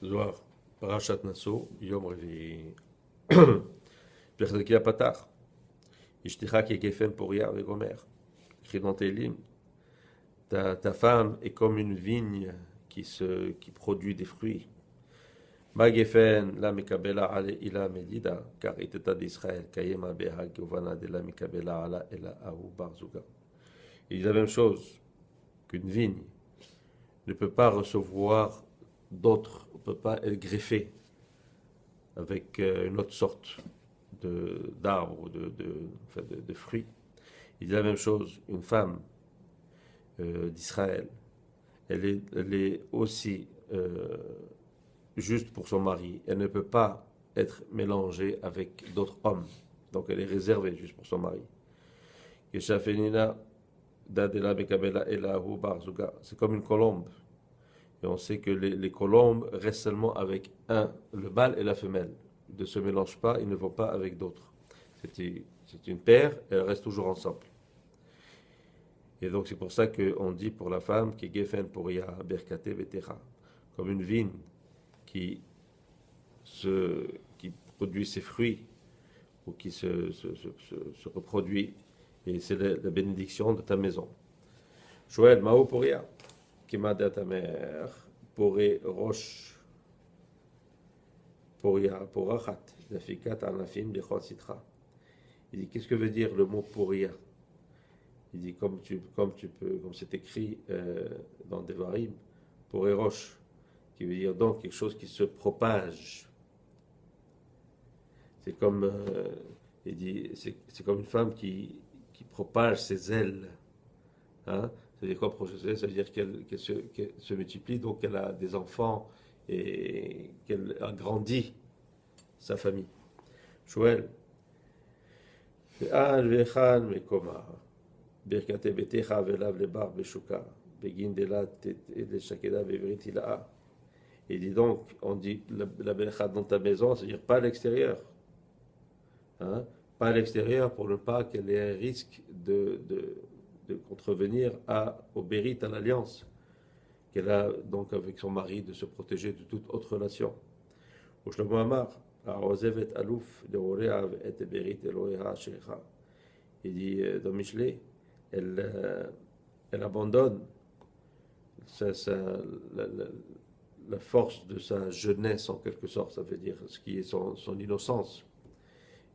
זוהר, פרשת נשוא, יום רביעי. פרק הפתח, אשתך כגפן פוריה וגומר. Écrit dans Télim, ta femme est comme une vigne qui produit des fruits. Ma gefen la mikabela ale ila medida, car iteta d'Israël, kayema beha govana de la mikabela ala ela ahu barzuga. Il dit la même chose qu'une vigne ne peut pas recevoir d'autres, ne peut pas être greffée avec une autre sorte d'arbre, de fruits. Il dit la même chose, une femme d'Israël, elle est aussi juste pour son mari. Elle ne peut pas être mélangée avec d'autres hommes. Donc elle est réservée juste pour son mari. C'est comme une colombe. Et on sait que les colombes restent seulement avec le mâle et la femelle. Ils ne se mélangent pas, ils ne vont pas avec d'autres. C'est une paire, elles restent toujours ensemble. Et donc c'est pour ça qu'on dit pour la femme qui gefen poria berkate vetecha, comme une vigne qui produit ses fruits ou qui se reproduit. Et c'est la bénédiction de ta maison. Joël, Mao poria, qui m'a dit à ta mère, poré roche, poria, porachat, la fikat anafim bechot sitra. Il dit, qu'est-ce que veut dire le mot poria? Il dit, comme c'est écrit dans Devarim, poré roche, qui veut dire donc quelque chose qui se propage. C'est comme, il dit, c'est comme une femme qui propage ses ailes. Hein? Ça veut dire quoi projeter? Ça veut dire qu'elle se multiplie, donc qu'elle a des enfants et qu'elle agrandit sa famille. Joël. Il dit donc, on dit la bercha dans ta maison, c'est-à-dire pas à l'extérieur. Hein? Pas à l'extérieur pour ne pas qu'elle ait un risque de contrevenir au bérit, à l'alliance qu'elle a donc avec son mari, de se protéger de toute autre relation. Au Shlomo Amar, il dit dans Michelet, elle abandonne la force de sa jeunesse en quelque sorte, ça veut dire ce qui est son innocence.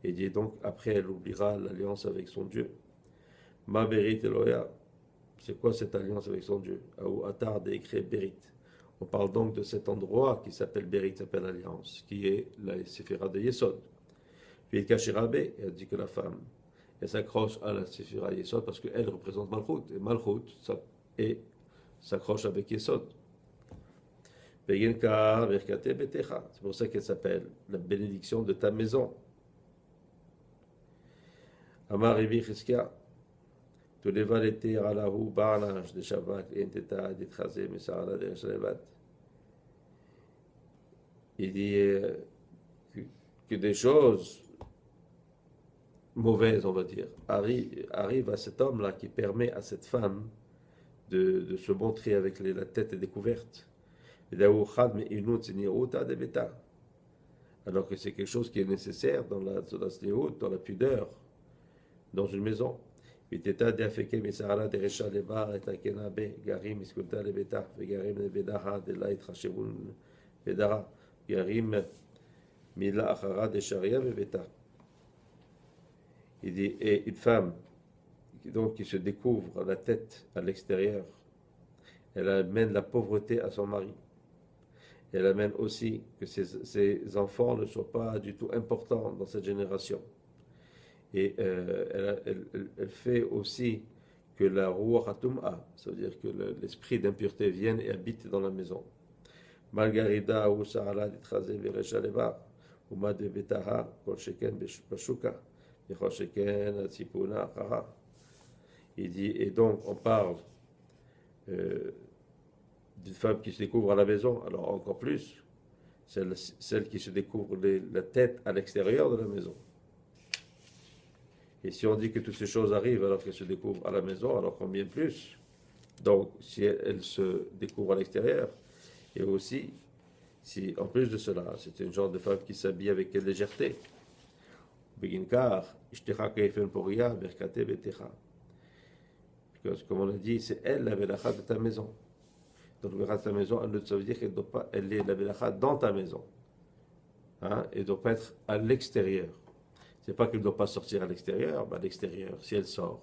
Et dit donc après elle oubliera l'alliance avec son Dieu. Ma Berit Eloya, c'est quoi cette alliance avec son Dieu? Ou Atar de écrit Berit. On parle donc de cet endroit qui s'appelle Berit, qui s'appelle alliance, qui est la Séphira de Yesod. Puis il cache Rabé, elle dit que la femme, elle s'accroche à la Séphira Yesod parce qu'elle représente Malchut. Et Malchut s'accroche avec Yesod. C'est pour ça qu'elle s'appelle la bénédiction de ta maison. Amar Rabbi Chizkia. Il dit que des choses mauvaises, on va dire, arrivent à cet homme-là qui permet à cette femme de se montrer avec la tête découverte. Alors que c'est quelque chose qui est nécessaire dans la sniout, dans la pudeur, dans une maison. ותתה דאפקי מסערה דרשע לבר את הכנבה גרים מסכולתה לביתה וגרים לבדחה דלה התחשבון בדרה גרים מילה אחרה דשריה בביתה. Il dit, et une femme donc, qui se découvre la tête à l'extérieur, elle amène la pauvreté à son mari. Elle amène aussi que ses enfants ne soient pas du tout importants dans cette génération. Et elle fait aussi que la Ruach HaTum'a, ça veut dire que l'esprit d'impureté vienne et habite dans la maison. Margarida ou Sa'ala d'Itchazé Veresha Levar, ou Made Betaha, Kol Sheken Bashuka, et Kol Sheken Tzipuna Achara. Il dit, et donc on parle d'une femme qui se découvre à la maison, alors encore plus, celle qui se découvre la tête à l'extérieur de la maison. Et si on dit que toutes ces choses arrivent alors qu'elle se découvre à la maison, alors combien plus? Donc, si elle se découvre à l'extérieur, et aussi Si, en plus de cela, c'est une genre de femme qui s'habille avec légèreté. Beginkar, Ishtecha Keifen Poria, Berkate Betecha. Parce que, comme on a dit, c'est elle la Belacha de ta maison. Donc, la Belacha de ta maison, ça veut dire qu'elle doit pas, elle est la Belacha dans ta maison. Hein, elle ne doit pas être à l'extérieur. C'est pas qu'elle ne doit pas sortir à l'extérieur, à l'extérieur, si elle sort,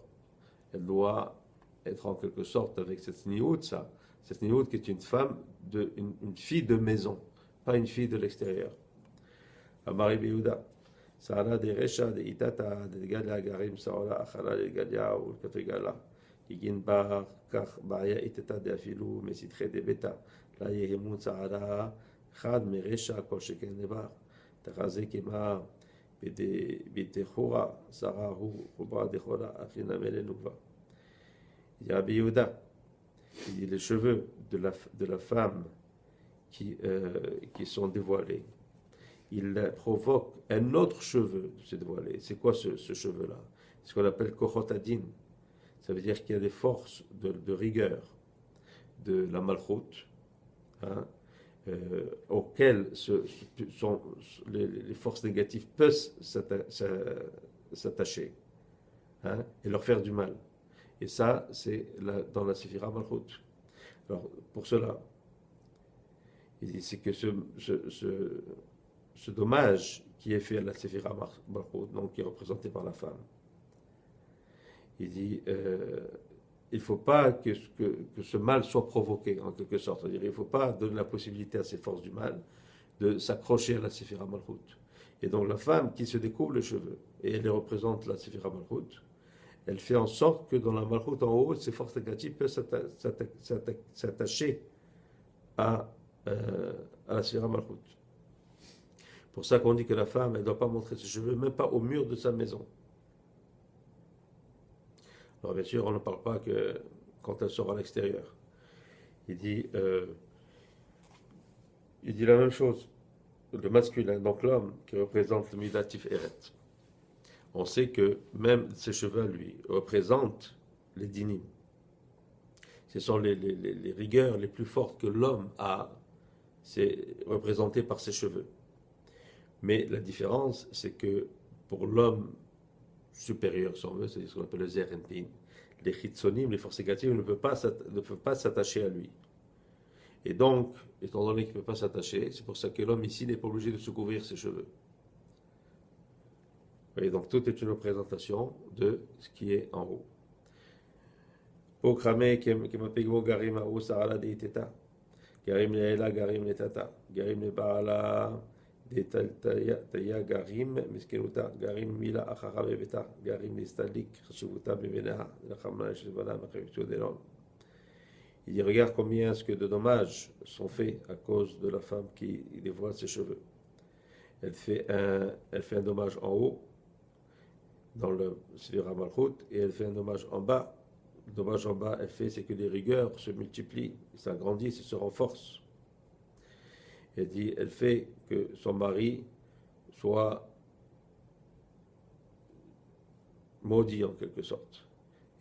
elle doit être en quelque sorte avec cette niout, ça. Cette niout qui est une femme, une fille de maison, pas une fille de l'extérieur. Amari Beyouda. Sa'ala de Resha, de Itata, de Galia, Garim, Sa'ola, Achala, de Galia, ou le Café Gala. Igin Bar, Kach, Baya, Itata, de Afilou, Mesitre, de Beta. La Yehimun, Sa'ala, Chad, Meresha, Kol Sheken, Nebar. Tachaze, Kema, Bitechora, Sarahu, Khubra, Dechola, Afina, Melenouva. Il y a Rabbi Yehuda, il dit les cheveux de la femme qui sont dévoilés. Il provoque un autre cheveu de se dévoiler. C'est quoi ce cheveu-là? C'est ce qu'on appelle Kochotadin. Ça veut dire qu'il y a des forces de rigueur de la malchoute, hein, auxquelles les forces négatives peuvent s'attacher, hein, et leur faire du mal. Et ça, c'est dans la Séphira Malchut. Alors, pour cela, il dit c'est que ce dommage qui est fait à la Séphira Malchut, donc qui est représenté par la femme, il dit il ne faut pas que ce mal soit provoqué, en quelque sorte. C'est-à-dire, il ne faut pas donner la possibilité à ces forces du mal de s'accrocher à la Séphira Malchut. Et donc, la femme qui se découvre les cheveux, et elle représente la Séphira Malchut, elle fait en sorte que dans la malchoute en haut, ces forces négatives peuvent s'attacher à la sphère malchoute. Pour ça qu'on dit que la femme, elle ne doit pas montrer ses cheveux, même pas au mur de sa maison. Alors bien sûr, on ne parle pas que quand elle sort à l'extérieur. Il dit la même chose. Le masculin, donc l'homme, qui représente le midatif eret. On sait que même ses cheveux, lui, représentent les dinim. Ce sont les rigueurs les plus fortes que l'homme a, c'est représenté par ses cheveux. Mais la différence, c'est que pour l'homme supérieur, si on veut, c'est ce qu'on appelle le zerenpin, les chitsonim, les forces négatives, ne peuvent pas s'attacher à lui. Et donc, étant donné qu'il ne peut pas s'attacher, c'est pour ça que l'homme ici n'est pas obligé de se couvrir ses cheveux. Et donc, tout est une représentation de ce qui est en haut. Pokrame kemapegmo garim haou sarala de iteta. Garim leela garim letata. Garim lebaala de taya garim miskenuta. Garim mila achara bebeta. Garim lestalik chashivuta bebenaha. Lachamna shivana machevitio delon. Il dit, regarde combien est-ce que de dommages sont faits à cause de la femme qui dévoile ses cheveux. Elle fait un dommage en haut, dans le Sphira Malchut, et elle fait un dommage en bas. Le dommage en bas, elle fait, c'est que les rigueurs se multiplient, s'agrandissent et se renforcent. Elle dit, elle fait que son mari soit maudit en quelque sorte.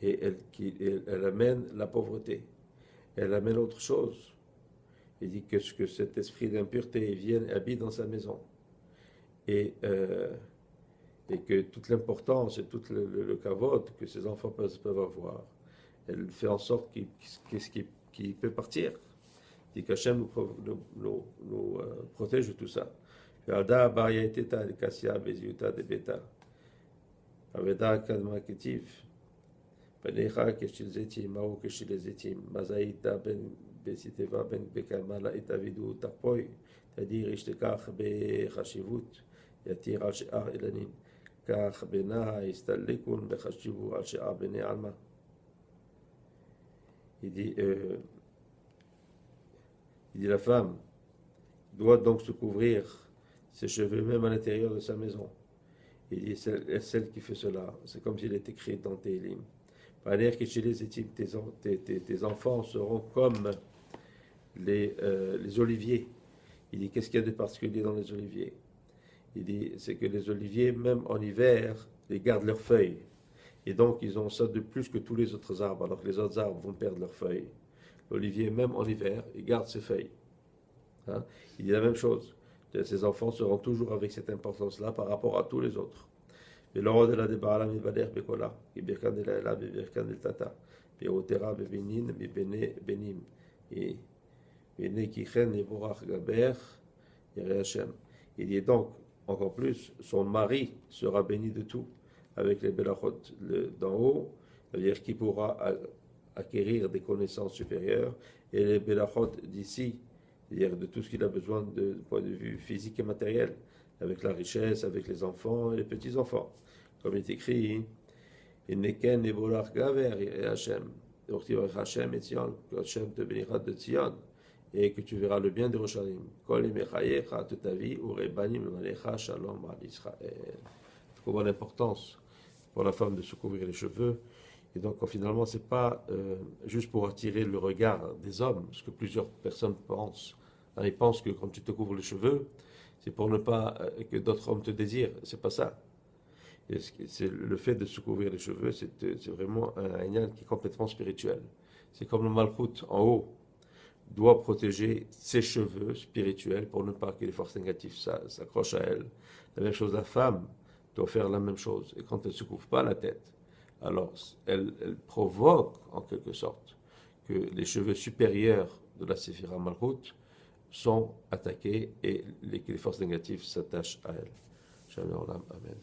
Et elle amène la pauvreté. Elle amène autre chose. Il dit que cet esprit d'impureté vienne et habite dans sa maison. Et que toute l'importance et tout le kavod que ses enfants peuvent avoir, elle fait en sorte qu'il peut partir. Il dit qu'Hachem nous protège de tout ça. Alda Baria Eteta, de Kassia, Beziuta, de Beta. Aveda Kadma Ketiv. Benecha Keshil Zetim, Mao Keshil Zetim, Mazaïta Ben Besiteva Ben Bekamala et Avidu Tarpoi, c'est-à-dire Ishtekach Be Hashivut, Yatir al She'ar Elanin. כך בינה הסתלקון בחשיבו על שאר בני עלמא. Il dit la femme doit donc se couvrir ses cheveux même à l'intérieur de sa maison. Il dit celle qui fait cela, c'est comme s'il est écrit dans Télim. Par l'air que chez les étypes, tes enfants seront comme les oliviers. Il dit qu'est-ce qu'il y a de particulier dans les oliviers? Il dit, c'est que les oliviers, même en hiver, ils gardent leurs feuilles. Et donc, ils ont ça de plus que tous les autres arbres, alors que les autres arbres vont perdre leurs feuilles. L'olivier, même en hiver, il garde ses feuilles. Hein. Il dit la même chose. Ces enfants seront toujours avec cette importance-là par rapport à tous les autres. ולא אלא דבעלה מתבדח בקולה, כי ברכן דלילה בברכן דלתתה, פירותרה בבנין מבני בנים. והנה כי כן יבורך גבך, ירא Hashem. Il dit donc, encore plus, son mari sera béni de tout, avec les belachot d'en haut, c'est-à-dire qu'il pourra acquérir des connaissances supérieures, et les belachot d'ici, c'est-à-dire de tout ce qu'il a besoin de point de vue physique et matériel, avec la richesse, avec les enfants et les petits-enfants. Comme il est écrit, Neken et Bolach Gaver et Hachem. Donc tu verras Hachem et Tzion, que Hachem te bénira de Tzion, et que tu verras le bien de Yerushalayim. Kol Emechayecha, toute ta vie, Urebanim Malecha, Shalom al Israël. Tu comprends l'importance pour la femme de se couvrir les cheveux. Et donc finalement, c'est pas juste pour attirer le regard des hommes, ce que plusieurs personnes pensent. Hein, ils pensent que quand tu te couvres les cheveux, c'est pour ne pas que d'autres hommes te désirent. C'est pas ça. C'est le fait de se couvrir les cheveux, c'est vraiment un inyan qui est complètement spirituel. C'est comme le malchut en haut doit protéger ses cheveux spirituels pour ne pas que les forces négatives s'accrochent à elle. La même chose, la femme doit faire la même chose. Et quand elle ne se couvre pas la tête, alors elle provoque en quelque sorte que les cheveux supérieurs de la séphira malchut sont attaqués et que les forces négatives s'attachent à elle. Shalom, amen.